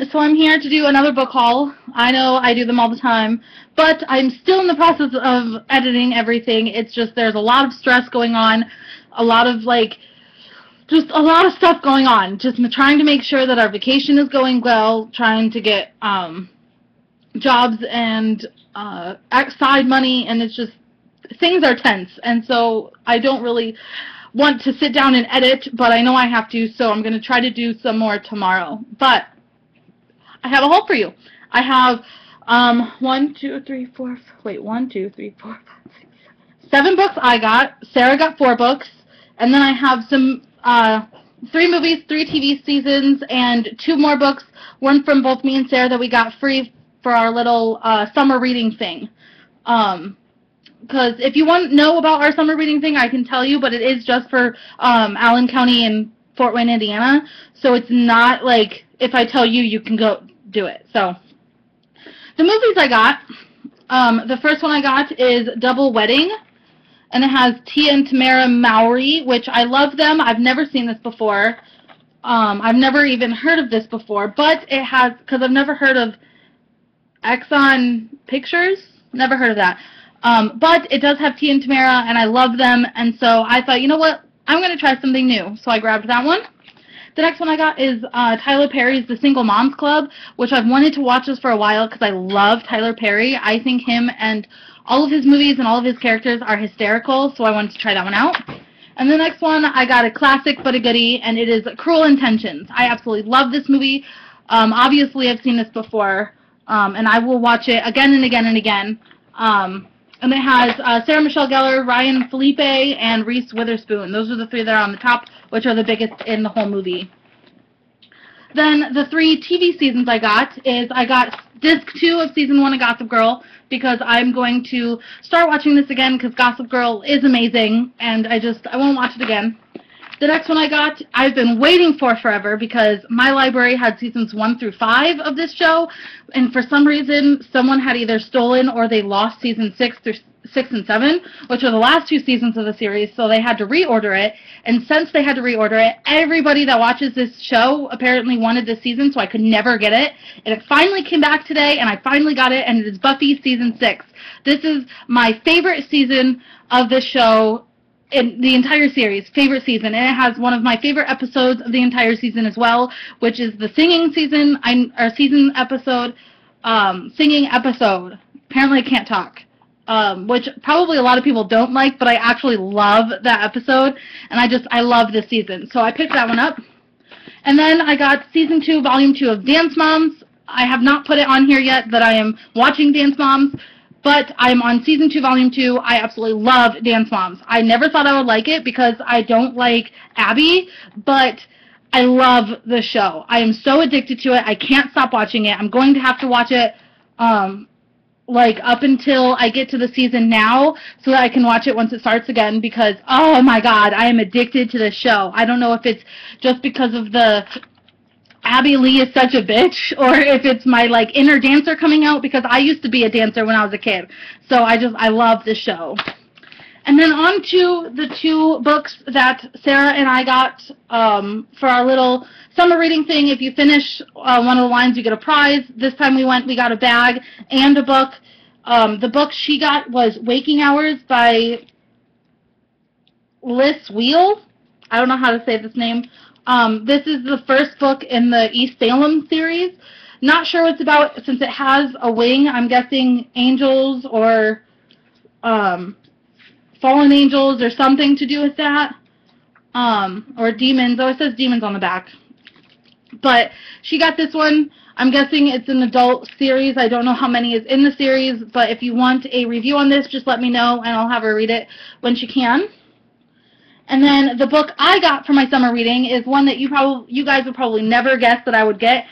everyone. So I'm here to do another book haul. I know I do them all the time, but I'm still in the process of editing everything. It's just there's a lot of stress going on, a lot of just a lot of stuff going on. Just trying to make sure that our vacation is going well, trying to get jobs and side money, and it's just things are tense. And so I don't really want to sit down and edit, but I know I have to, so I'm going to try to do some more tomorrow. But I have a haul for you. I have 7 books I got. Sarah got 4 books. And then I have some 3 movies, 3 TV seasons, and 2 more books, one from both me and Sarah that we got free for our little summer reading thing. Because if you want to know about our summer reading thing, I can tell you, but it is just for Allen County and Fort Wayne, Indiana. So it's not like if I tell you, you can go do it. So the movies I got, the first one I got is Double Wedding, and it has Tia and Tamera Mowry, which I love them. I've never seen this before. I've never even heard of this before, but it has, because I've never heard of Exxon Pictures, never heard of that. But it does have Tia and Tamera, and I love them, and so I thought, you know what, I'm going to try something new. So I grabbed that one. The next one I got is Tyler Perry's The Single Moms Club, which I've wanted to watch this for a while because I love Tyler Perry. I think him and all of his movies and all of his characters are hysterical, so I wanted to try that one out. And the next one, I got a classic but a goodie, and it is Cruel Intentions. I absolutely love this movie. Obviously, I've seen this before, and I will watch it again and again and again. And it has Sarah Michelle Gellar, Ryan Felipe, and Reese Witherspoon. Those are the 3 that are on the top, which are the biggest in the whole movie. Then the 3 TV seasons I got is I got Disc 2 of Season 1 of Gossip Girl, because I'm going to start watching this again because Gossip Girl is amazing, and I won't watch it again. The next one I got, I've been waiting for forever because my library had seasons 1 through 5 of this show, and for some reason, someone had either stolen or they lost season 6 and 7, which are the last 2 seasons of the series, so they had to reorder it, and since they had to reorder it, everybody that watches this show apparently wanted this season, so I could never get it, and it finally came back today, and I finally got it, and it is Buffy season 6. This is my favorite season of this show in the entire series, favorite season, and it has one of my favorite episodes of the entire season as well, which is the singing season, singing episode. Apparently I can't talk, which probably a lot of people don't like, but I actually love that episode, and I love this season, so I picked that one up. And then I got Season 2, Volume 2 of Dance Moms. I have not put it on here yet that I am watching Dance Moms, but I'm on Season 2, Volume 2. I absolutely love Dance Moms. I never thought I would like it because I don't like Abby, but I love the show. I am so addicted to it. I can't stop watching it. I'm going to have to watch it up until I get to the season now so that I can watch it once it starts again because, oh my God, I am addicted to this show. I don't know if it's just because of the Abby Lee is such a bitch, or if it's my inner dancer coming out, because I used to be a dancer when I was a kid. So I love this show. And then on to the 2 books that Sarah and I got for our little summer reading thing. If you finish one of the lines, you get a prize. This time we got a bag and a book. The book she got was Waking Hours by Liz Wheel. I don't know how to say this name. This is the first book in the East Salem series. Not sure what it's about since it has a wing. I'm guessing angels or fallen angels or something to do with that. Or demons. Oh, it says demons on the back. But she got this one. I'm guessing it's an adult series. I don't know how many is in the series, but if you want a review on this, just let me know, and I'll have her read it when she can. And then the book I got for my summer reading is one that you guys would probably never guess that I would get,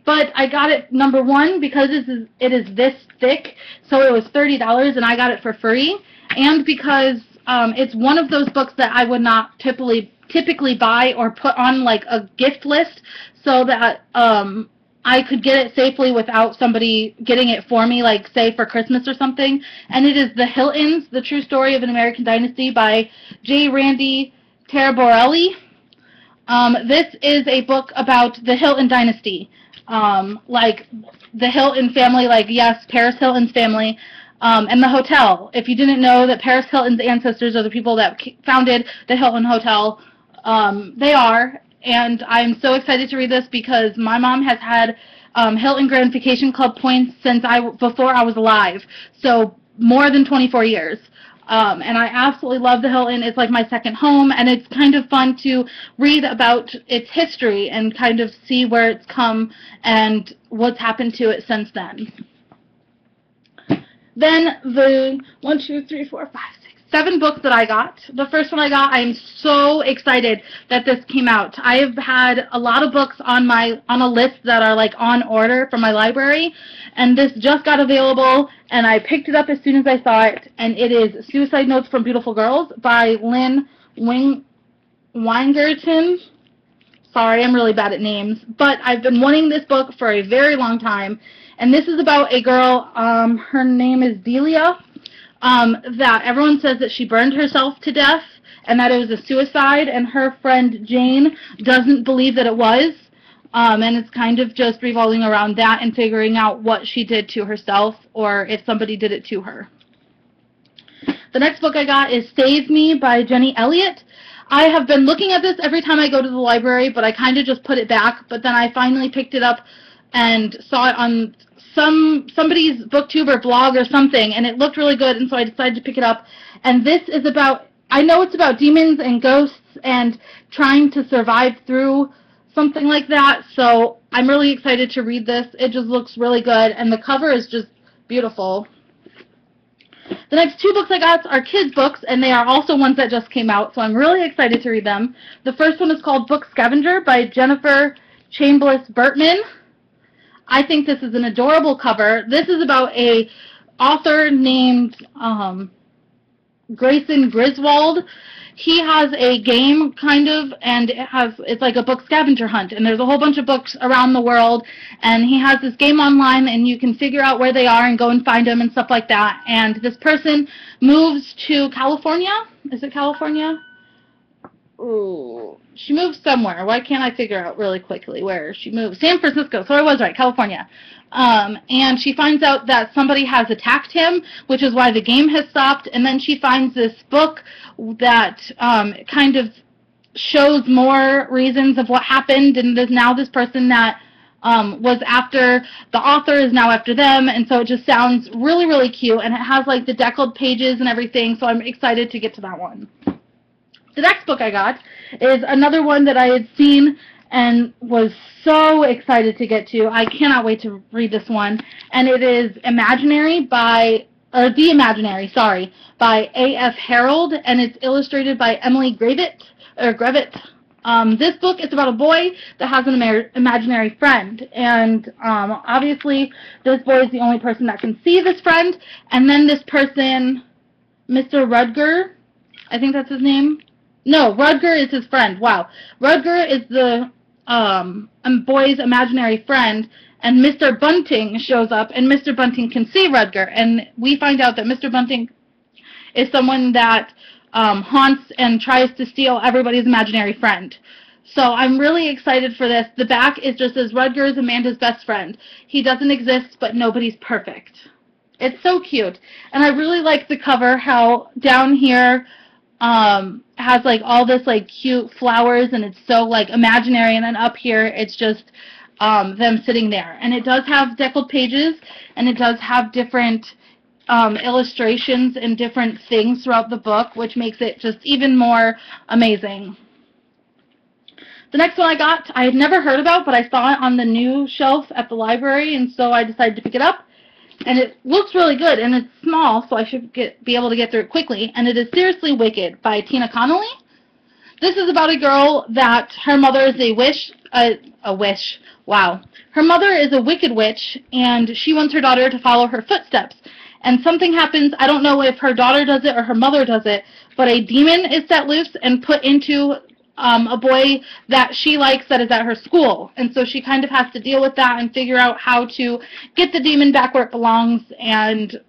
but I got it, number 1, because it is this thick, so it was $30, and I got it for free, and because it's one of those books that I would not typically buy or put on a gift list, so that I could get it safely without somebody getting it for me, say for Christmas or something. And it is The Hiltons, The True Story of an American Dynasty by J. Randy Taraborelli. This is a book about the Hilton dynasty. like the Hilton family, like, yes, Paris Hilton's family, and the hotel. If you didn't know that Paris Hilton's ancestors are the people that founded the Hilton Hotel, they are, and I'm so excited to read this because my mom has had Hilton Grand Vacation Club points since before I was alive, so more than 24 years. And I absolutely love the Hilton. It's like my second home, and it's kind of fun to read about its history and kind of see where it's come and what's happened to it since then. Then the 7 books that I got. The first one I got, I am so excited that this came out. I have had a lot of books on a list that are like on order from my library, and this just got available, and I picked it up as soon as I saw it, and it is Suicide Notes from Beautiful Girls by Lynn Wingerton. Sorry, I'm really bad at names, but I've been wanting this book for a very long time, and this is about a girl, her name is Delia, that everyone says that she burned herself to death and that it was a suicide, and her friend Jane doesn't believe that it was, and it's kind of just revolving around that and figuring out what she did to herself or if somebody did it to her. The next book I got is Save Me by Jenny Elliott. I have been looking at this every time I go to the library, but I kind of just put it back, but then I finally picked it up and saw it on somebody's booktube or blog or something, and it looked really good, and so I decided to pick it up. And this is about, I know it's about demons and ghosts and trying to survive through something like that, so I'm really excited to read this. It just looks really good, and the cover is just beautiful. The next 2 books I got are kids' books, and they are also ones that just came out, so I'm really excited to read them. The first one is called Book Scavenger by Jennifer Chambliss-Bertman. I think this is an adorable cover. This is about a author named Grayson Griswold. He has a game, kind of, and it's like a book scavenger hunt, and there's a whole bunch of books around the world, and he has this game online, and you can figure out where they are and go and find them and stuff like that. And this person moves to California. Is it California? Ooh. She moves somewhere. Why can't I figure out really quickly where she moves? San Francisco. So I was right, California. And she finds out that somebody has attacked him, which is why the game has stopped. And then she finds this book that kind of shows more reasons of what happened. And there's now this person that was after the author is now after them. And so it just sounds really, really cute. And it has like the deckled pages and everything. So I'm excited to get to that one. The next book I got is another one that I had seen and was so excited to get to. I cannot wait to read this one. And it is The Imaginary, by A.F. Harold, and it's illustrated by Emily Grevitt. This book is about a boy that has an imaginary friend, and obviously this boy is the only person that can see this friend, and then this person, Mr. Rudger, I think that's his name. No, Rudger is his friend. Wow. Rudger is the boy's imaginary friend, and Mr. Bunting shows up, and Mr. Bunting can see Rudger, and we find out that Mr. Bunting is someone that haunts and tries to steal everybody's imaginary friend. So I'm really excited for this. The back is just as Rudger is Amanda's best friend. He doesn't exist, but nobody's perfect. It's so cute. And I really like the cover, how down here has like all this like cute flowers, and it's so like imaginary, and then up here it's just them sitting there. And it does have deckled pages, and it does have different illustrations and different things throughout the book, which makes it just even more amazing. The next one I got, I had never heard about, but I saw it on the new shelf at the library, and so I decided to pick it up. And it looks really good, and it's small, so I should be able to get through it quickly. And it is Seriously Wicked by Tina Connolly. This is about a girl that her mother is Her mother is a wicked witch, and she wants her daughter to follow her footsteps. And something happens, I don't know if her daughter does it or her mother does it, but a demon is set loose and put into a boy that she likes that is at her school. And so she kind of has to deal with that and figure out how to get the demon back where it belongs and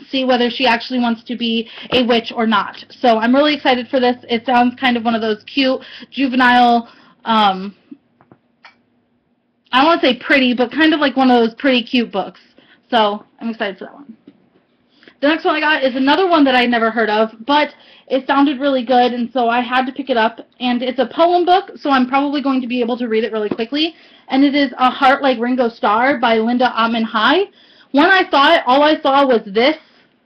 see whether she actually wants to be a witch or not. So I'm really excited for this. It sounds kind of one of those cute, juvenile, I don't want to say pretty, but kind of like one of those pretty cute books. So I'm excited for that one. The next one I got is another one that I'd never heard of, but it sounded really good, and so I had to pick it up. And it's a poem book, so I'm probably going to be able to read it really quickly. And it is A Heart Like Ringo Starr by Linda Ottman-Hai. When I saw it, all I saw was this.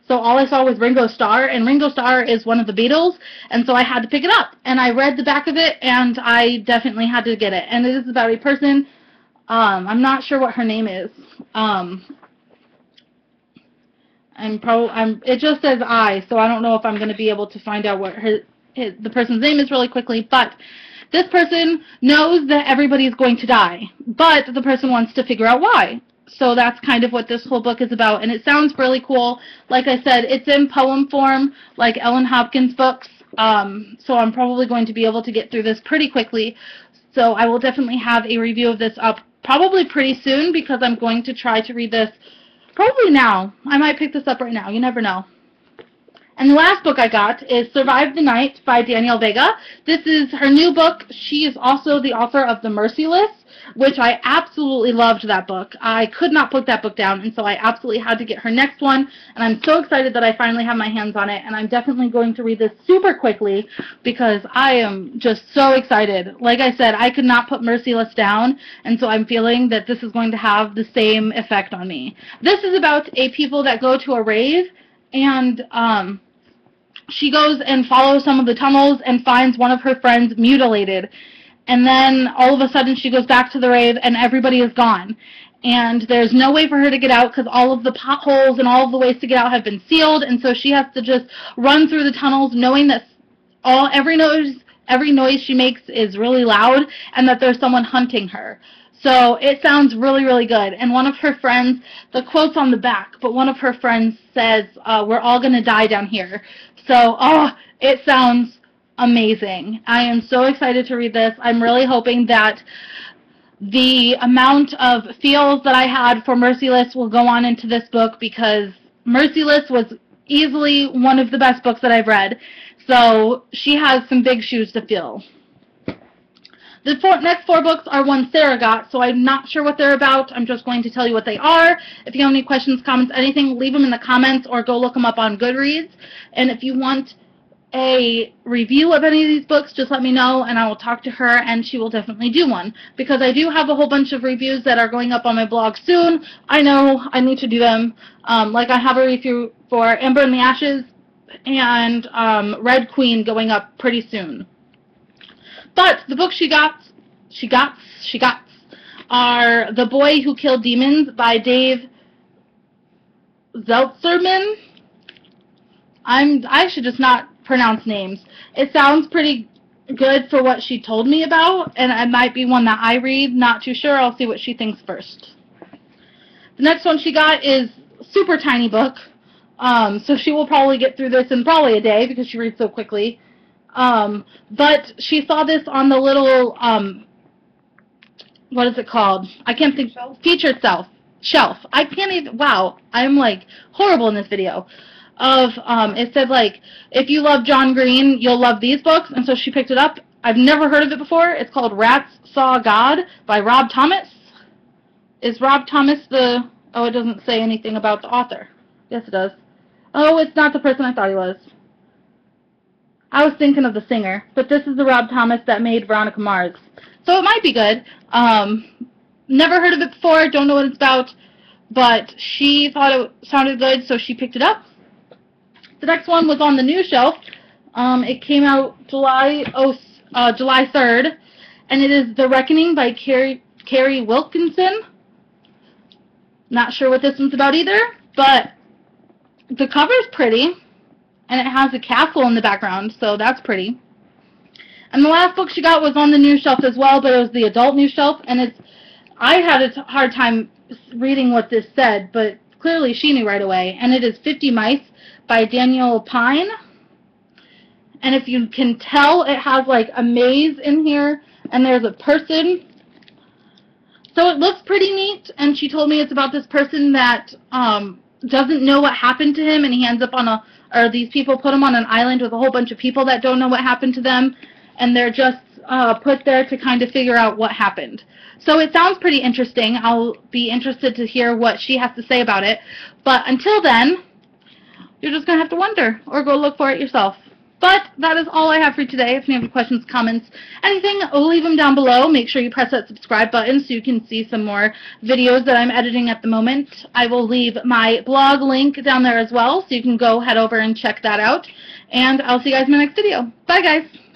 So all I saw was Ringo Starr, and Ringo Starr is one of the Beatles, and so I had to pick it up. And I read the back of it, and I definitely had to get it. And it is about a person, I'm not sure what her name is. It just says I, so I don't know if I'm going to be able to find out what the person's name is really quickly, but this person knows that everybody is going to die, but the person wants to figure out why. So that's kind of what this whole book is about, and it sounds really cool. Like I said, it's in poem form, like Ellen Hopkins books, so I'm probably going to be able to get through this pretty quickly. So I will definitely have a review of this up probably pretty soon, because I'm going to try to read this probably now. I might pick this up right now. You never know. And the last book I got is Survive the Night by Danielle Vega. This is her new book. She is also the author of The Merciless, which I absolutely loved that book. I could not put that book down, and so I absolutely had to get her next one, and I'm so excited that I finally have my hands on it, and I'm definitely going to read this super quickly because I am just so excited. Like I said, I could not put Merciless down, and so I'm feeling that this is going to have the same effect on me. This is about a people that go to a rave, and she goes and follows some of the tunnels and finds one of her friends mutilated. And then all of a sudden she goes back to the rave and everybody is gone. And there's no way for her to get out because all of the potholes and all of the ways to get out have been sealed. And so she has to just run through the tunnels knowing that every noise she makes is really loud and that there's someone hunting her. So it sounds really, really good. And one of her friends, the quote's on the back, but one of her friends says, we're all going to die down here. So, it sounds amazing. I am so excited to read this. I'm really hoping that the amount of feels that I had for Merciless will go on into this book, because Merciless was easily one of the best books that I've read. So she has some big shoes to fill. The next 4 books are ones Sarah got, so I'm not sure what they're about. I'm just going to tell you what they are. If you have any questions, comments, anything, leave them in the comments or go look them up on Goodreads. And if you want a review of any of these books, just let me know and I will talk to her and she will definitely do one, because I do have a whole bunch of reviews that are going up on my blog soon. I know I need to do them. Like I have a review for Ember in the Ashes and Red Queen going up pretty soon. But the books she got are The Boy Who Killed Demons by Dave Zeltzerman. I should just not pronounce names. It sounds pretty good for what she told me about, and it might be one that I read. Not too sure. I'll see what she thinks first. The next one she got is a super tiny book, so she will probably get through this in probably a day because she reads so quickly. But she saw this on the little, what is it called? I can't think. Featured shelf. I can't even, wow, I'm like horrible in this video. It said like, if you love John Green, you'll love these books, and so she picked it up. I've never heard of it before. It's called Rats Saw God by Rob Thomas. Is Rob Thomas the, oh, it doesn't say anything about the author. Yes, it does. Oh, it's not the person I thought he was. I was thinking of the singer, but this is the Rob Thomas that made Veronica Mars. So it might be good. Never heard of it before, don't know what it's about, but she thought it sounded good, so she picked it up. The next one was on the new shelf. It came out July 3rd, and it is The Reckoning by Carrie Wilkinson. Not sure what this one's about either, but the cover's pretty. And it has a castle in the background, so that's pretty. And the last book she got was on the new shelf as well, but it was the adult new shelf, and I had a hard time reading what this said, but clearly she knew right away. And it is 50 Mice by Daniel Pine. And if you can tell, it has like a maze in here, and there's a person. So it looks pretty neat, and she told me it's about this person that doesn't know what happened to him, and he ends up or these people put him on an island with a whole bunch of people that don't know what happened to them, and they're just put there to kind of figure out what happened. So it sounds pretty interesting. I'll be interested to hear what she has to say about it. But until then, you're just going to have to wonder or go look for it yourself. But that is all I have for you today. If you have any questions, comments, anything, leave them down below. Make sure you press that subscribe button so you can see some more videos that I'm editing at the moment. I will leave my blog link down there as well, so you can go head over and check that out. And I'll see you guys in my next video. Bye, guys.